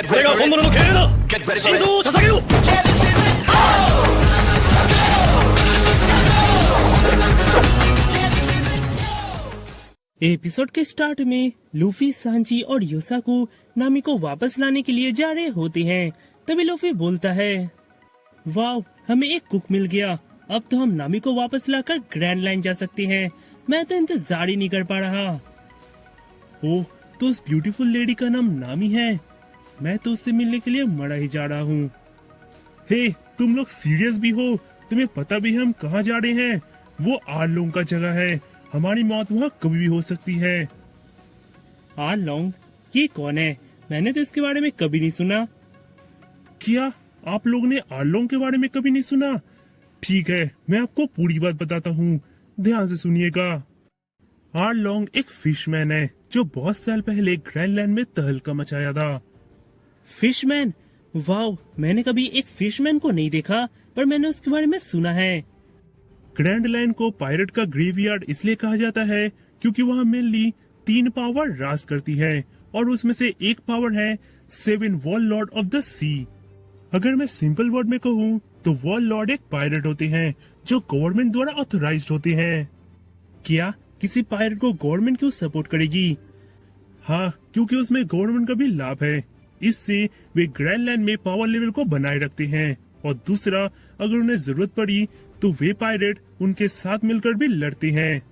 これが本物の敬礼だ。心臓を捧げよ。एपिसोड के स्टार्ट में Luffy, Sanji और युसाकू नामी को वापस लाने के लिए जा रहे होते हैं। तभी लूफी बोलता है, वाव, हमें एक कुक मिल गया। अब तो हम नामी को वापस लाकर ग्रैंड लाइन जा सकते हैं। मैं तो इंतजार ही नहीं कर पा रहा। ओह, तो उस ब्यूटीफुल लेडी का नाम नामी है। मैं तो उससे मिलने के लिए मरा ही जा रहा हूँ। हे, तुम लोग सीरियस भी हो? तुम्हें पता भी है हम कहाँ जा रहे हैं? वो आरलोंग का जगह है। हमारी मौत वहाँ कभी भी हो सकती है। आरलोंग? ये कौन है? मैंने तो इसके बारे में कभी नहीं सुना। क्या आप लोग ने आरलोंग के बारे में कभी नहीं सुना? ठीक है, मैं आपको पूरी बात बताता हूँ, ध्यान से सुनिएगा। आरलोंग एक फिशमैन है जो बहुत साल पहले ग्रैंडलैंड में तहलका मचाया था। फिशमैन? वाव, मैंने कभी एक फिशमैन को नहीं देखा, पर मैंने उसके बारे में सुना है। ग्रैंडलैंड को पायरेट का ग्रेवयार्ड इसलिए कहा जाता है क्योंकि वहाँ मेनली 3 पावर राज करती है और उसमें से एक पावर है 7 वॉल लॉर्ड ऑफ द सी। अगर मैं सिंपल वर्ड में कहूँ तो वॉल लॉर्ड एक पायरेट होते हैं जो गवर्नमेंट द्वारा ऑथोराइज्ड होते हैं। क्या किसी पायरेट को गवर्नमेंट क्यों सपोर्ट करेगी? हाँ, क्योंकि उसमें गवर्नमेंट का भी लाभ है। इससे वे ग्रैंडलैंड में पावर लेवल को बनाए रखते हैं और दूसरा, अगर उन्हें जरूरत पड़ी तो वे पायरेट उनके साथ मिलकर भी लड़ते हैं।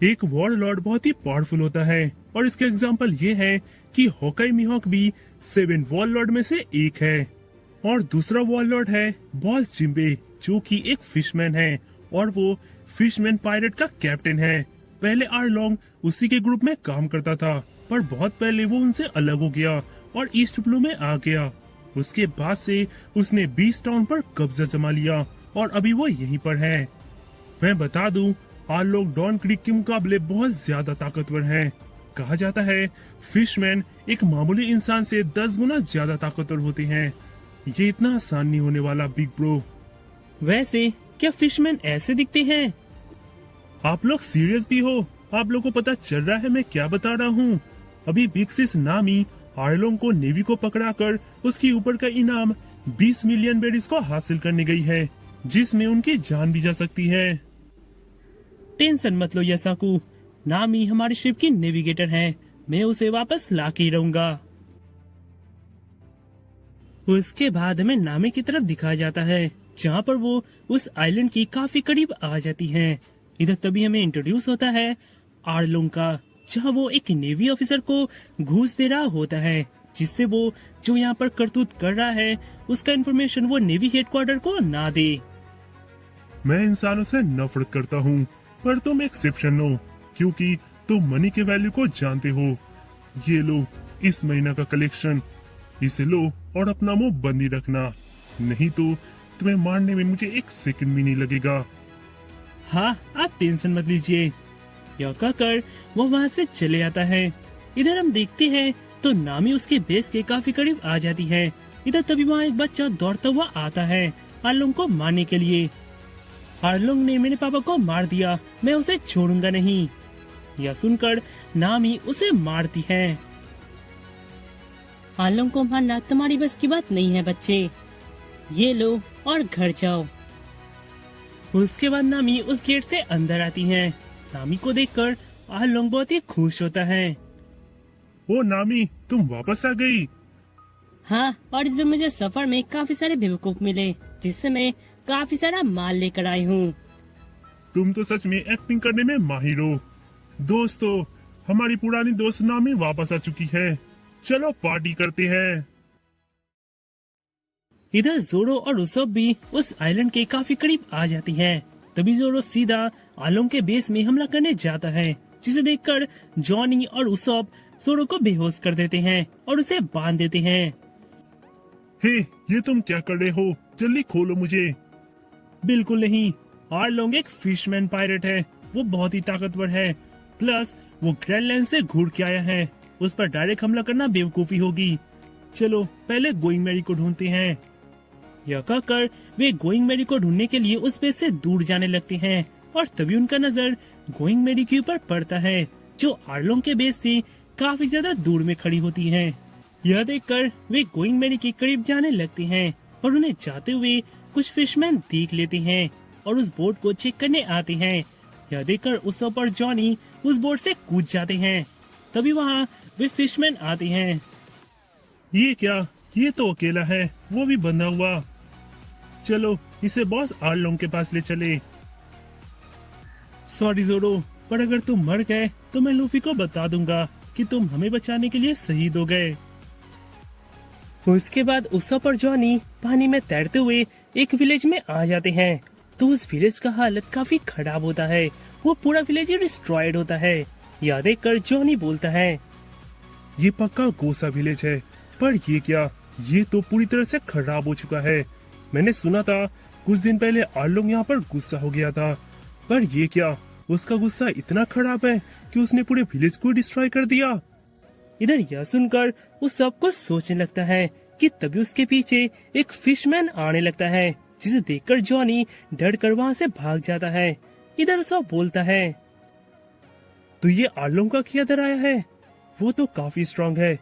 एक वॉर लॉर्ड बहुत ही पावरफुल होता है और इसका एग्जांपल ये है कि होकाई मिहोक भी 7 वॉर लॉर्ड में से एक है। और दूसरा वॉर लॉर्ड है बॉस जिम्बे, जो कि एक फिशमैन है और वो फिशमैन पायरेट का कैप्टन है। पहले आरलोंग उसी के ग्रुप में काम करता था, पर बहुत पहले वो उनसे अलग हो गया और ईस्ट ब्लू में आ गया। उसके बाद से उसने बीस्ट टाउन पर कब्जा जमा लिया और अभी वो यहीं पर है। मैं बता दूं, आरलोंग डॉन क्रीक के मुकाबले बहुत ज्यादा ताकतवर हैं। कहा जाता है फिशमैन एक मामूली इंसान से 10 गुना ज्यादा ताकतवर होते हैं। ये इतना आसान नहीं होने वाला बिग ब्रो। वैसे क्या फिशमैन ऐसे दिखते हैं? आप लोग सीरियस भी हो? आप लोगों को पता चल रहा है मैं क्या बता रहा हूँ? अभी बिग सिस नामी आरलोंग को नेवी को पकड़ाकर उसके ऊपर का इनाम 20 मिलियन बेरीज को हासिल करने गई है, जिसमें उनकी जान भी जा सकती है। टेंशन मत लो युसाकू, नामी हमारी शिप की नेविगेटर है। मैं उसे वापस ला के ही रहूंगा। उसके बाद हमें नामी की तरफ दिखाया जाता है, जहाँ पर वो उस आइलैंड की काफी करीब आ जाती हैं। इधर तभी हमें इंट्रोड्यूस होता है आरलोंग का, जहाँ वो एक नेवी ऑफिसर को घूस दे रहा होता है, जिससे वो जो यहाँ पर करतूत कर रहा है उसका इन्फॉर्मेशन वो नेवी हेडक्वार्टर को ना दे। मैं इंसानों से नफरत करता हूँ, पर तुम एक्सेप्शन हो क्योंकि तुम मनी के वैल्यू को जानते हो। ये लो इस महीना का कलेक्शन, इसे लो और अपना मुंह बंद ही रखना, नहीं तो तुम्हें मारने में मुझे 1 सेकंड भी नहीं लगेगा। हाँ, आप टेंशन मत लीजिए। यह कहकर वो वहाँ से चले जाता है। इधर हम देखते हैं तो नामी उसके बेस के काफी करीब आ जाती है। इधर तभी वहाँ एक बच्चा दौड़ता हुआ आता है आरलोंग को मारने के लिए। आरलोंग ने मेरे पापा को मार दिया, मैं उसे छोड़ूंगा नहीं। यह सुनकर नामी उसे मारती है। आरलोंग को मारना तुम्हारी बस की बात नहीं है बच्चे, ये लो और घर जाओ। उसके बाद नामी उस गेट से अंदर आती है। नामी को देखकर आरलोंग बहुत ही खुश होता है। ओ नामी, तुम वापस आ गई। हाँ, और जो मुझे सफर में काफी सारे बेवकूफ मिले, जिससे मैं काफी सारा माल लेकर आई हूँ। तुम तो सच में एक्टिंग करने में माहिर हो। दोस्तों, हमारी पुरानी दोस्त नामी वापस आ चुकी है, चलो पार्टी करते हैं। इधर जोरो और उसोब भी उस आइलैंड के काफी करीब आ जाती हैं। तभी जोरो सीधा आरलोंग के बेस में हमला करने जाता है, जिसे देखकर जॉनी और उसोब जोरो को बेहोश कर देते हैं और उसे बांध देते हैं। हे, ये तुम क्या कर रहे हो? जल्दी खोलो मुझे। बिल्कुल नहीं, आरलोंग एक फिशमैन पायरेट है, वो बहुत ही ताकतवर है। प्लस वो ग्रैंडलैंड से घूर के आया है, उस पर डायरेक्ट हमला करना बेवकूफी होगी। चलो पहले गोइंग मैरी को ढूंढते हैं। यह कहकर वे गोइंग मैरी को ढूंढने के लिए उस बेस से दूर जाने लगते हैं और तभी उनका नजर गोइंग मैरी के ऊपर पड़ता है, जो आरलोंग के बेस से काफी ज्यादा दूर में खड़ी होती है। यह देखकर वे गोइंग मैरी के करीब जाने लगते हैं और उन्हें जाते हुए कुछ फिशमैन देख लेते हैं और उस बोट को चेक करने आते हैं। यह देखकर उसप और जॉनी उस बोट से कूद जाते हैं। तभी वहाँ वे फिशमैन आते हैं। ये क्या, ये तो अकेला है, वो भी बंधा हुआ। चलो इसे बॉस आर्लोंग के पास ले चले। सॉरी जोरो, पर अगर तुम मर गए तो मैं लूफी को बता दूंगा कि तुम हमें बचाने के लिए शहीद हो गए। उसके बाद उसप और जॉनी पानी में तैरते हुए एक विलेज में आ जाते हैं। तो उस विलेज का हालत काफी खराब होता है, वो पूरा विलेज डिस्ट्रॉयड होता है। यह देखकर जॉनी बोलता है, ये पक्का गोसा विलेज है, पर ये क्या, ये तो पूरी तरह से खराब हो चुका है। मैंने सुना था कुछ दिन पहले आर्लोंग यहाँ पर गुस्सा हो गया था, पर ये क्या, उसका गुस्सा इतना खराब है कि उसने पूरे विलेज को डिस्ट्रॉय कर दिया। इधर यह सुनकर वो सब कुछ सोचने लगता है कि तभी उसके पीछे एक फिशमैन आने लगता है, जिसे देखकर जॉनी डर कर वहाँ से भाग जाता है। इधर सब बोलता है, तो ये आर्लोंग का किधर आया है, वो तो काफी स्ट्रांग है,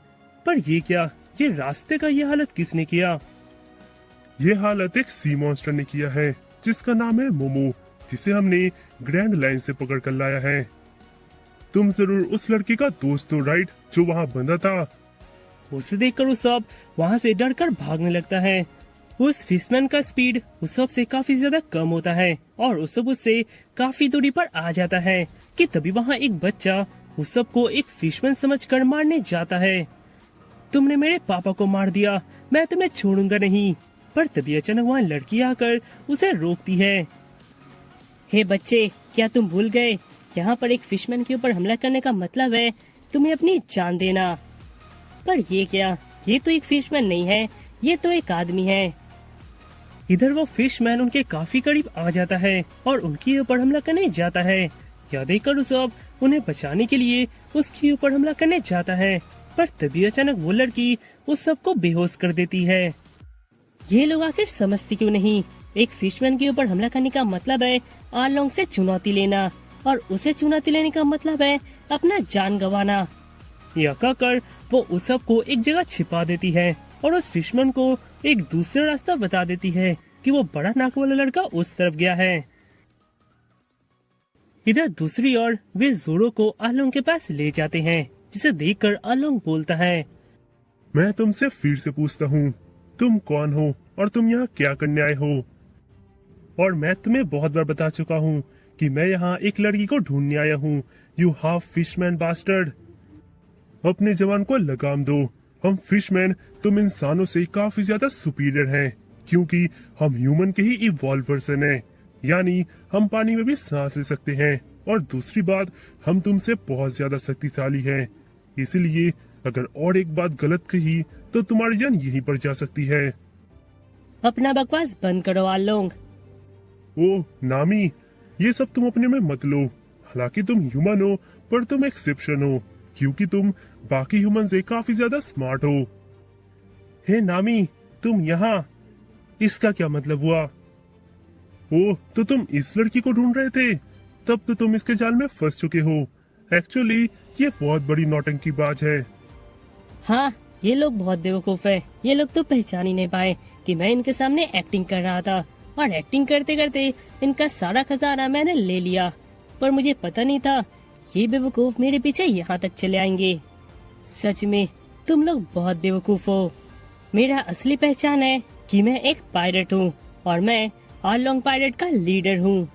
पर ये क्या, ये रास्ते का ये हालत किसने किया? ये हालत एक सी मॉन्स्टर ने किया है, जिसका नाम है मोमो, जिसे हमने ग्रैंड लाइन से पकड़ कर लाया है। तुम जरूर उस लड़की का दोस्त हो, राइट, जो वहाँ बंधा था। उसे देखकर उसप वहाँ से डर कर भागने लगता है। उस फिशमैन का स्पीड उसप से काफी ज्यादा कम होता है और उसप उससे काफी दूरी पर आ जाता है कि तभी वहाँ एक बच्चा उसप को एक फिशमैन समझकर मारने जाता है। तुमने मेरे पापा को मार दिया, मैं तुम्हें छोड़ूंगा नहीं। पर तभी अचानक वहाँ लड़की आकर उसे रोकती है। हे बच्चे, क्या तुम भूल गए, यहाँ पर एक फिशमैन के ऊपर हमला करने का मतलब है तुम्हें अपनी जान देना। पर ये क्या, ये तो एक फिशमैन नहीं है, ये तो एक आदमी है। इधर वो फिशमैन उनके काफी करीब आ जाता है और उनके ऊपर हमला करने जाता है। यह देखकर उसप उन्हें बचाने के लिए उसके ऊपर हमला करने जाता है, पर तभी अचानक वो लड़की उस सब को बेहोश कर देती है। ये लोग आखिर समझती क्यों नहीं, एक फिशमैन के ऊपर हमला करने का मतलब है आर्लोंग से चुनौती लेना, और उसे चुनौती लेने का मतलब है अपना जान गंवाना। यह कहकर वो उस सब को एक जगह छिपा देती है और उस फिशमैन को एक दूसरा रास्ता बता देती है कि वो बड़ा नाक वाला लड़का उस तरफ गया है। इधर दूसरी ओर वे जोरो को आर्लोंग के पास ले जाते हैं, जिसे देखकर आर्लोंग बोलता है, मैं तुमसे फिर से पूछता हूँ, तुम कौन हो और तुम यहाँ क्या करने आए हो? और मैं तुम्हें बहुत बार बता चुका हूँ कि मैं यहाँ एक लड़की को ढूंढने आया हूँ। यू हाफ फिशमैन बास्टर्ड, अपने जवान को लगाम दो। हम फिशमैन तुम इंसानों से काफी ज्यादा सुपीरियर हैं, क्योंकि हम ह्यूमन के ही इवॉल्व वर्जन हैं, यानी हम पानी में भी सांस ले सकते हैं। और दूसरी बात, हम तुमसे बहुत ज्यादा शक्तिशाली हैं, इसलिए अगर और एक बात गलत कही तो तुम्हारी जान यहीं पर जा सकती है। अपना बकवास बंद करो आर्लोंग। ओ नामी, ये सब तुम अपने में मत लो। हालांकि तुम ह्यूमन हो, पर तुम एक्सेप्शन हो, क्योंकि तुम बाकी ह्यूमन से काफी ज्यादा स्मार्ट हो। हे नामी, तुम यहाँ, इसका क्या मतलब हुआ? ओ, तो तुम इस लड़की को ढूंढ रहे थे, तब तो तुम इसके जाल में फंस चुके हो। एक्चुअली ये बहुत बड़ी नौटंकीबाज है। हाँ, ये लोग बहुत बेवकूफ है। ये लोग तो पहचान ही नहीं पाए कि मैं इनके सामने एक्टिंग कर रहा था, और एक्टिंग करते करते इनका सारा खजाना मैंने ले लिया। पर मुझे पता नहीं था ये बेवकूफ मेरे पीछे यहाँ तक चले आएंगे। सच में तुम लोग बहुत बेवकूफ हो। मेरा असली पहचान है कि मैं एक पायलट हूँ, और मैं आर्लोंग पायलट का लीडर हूँ।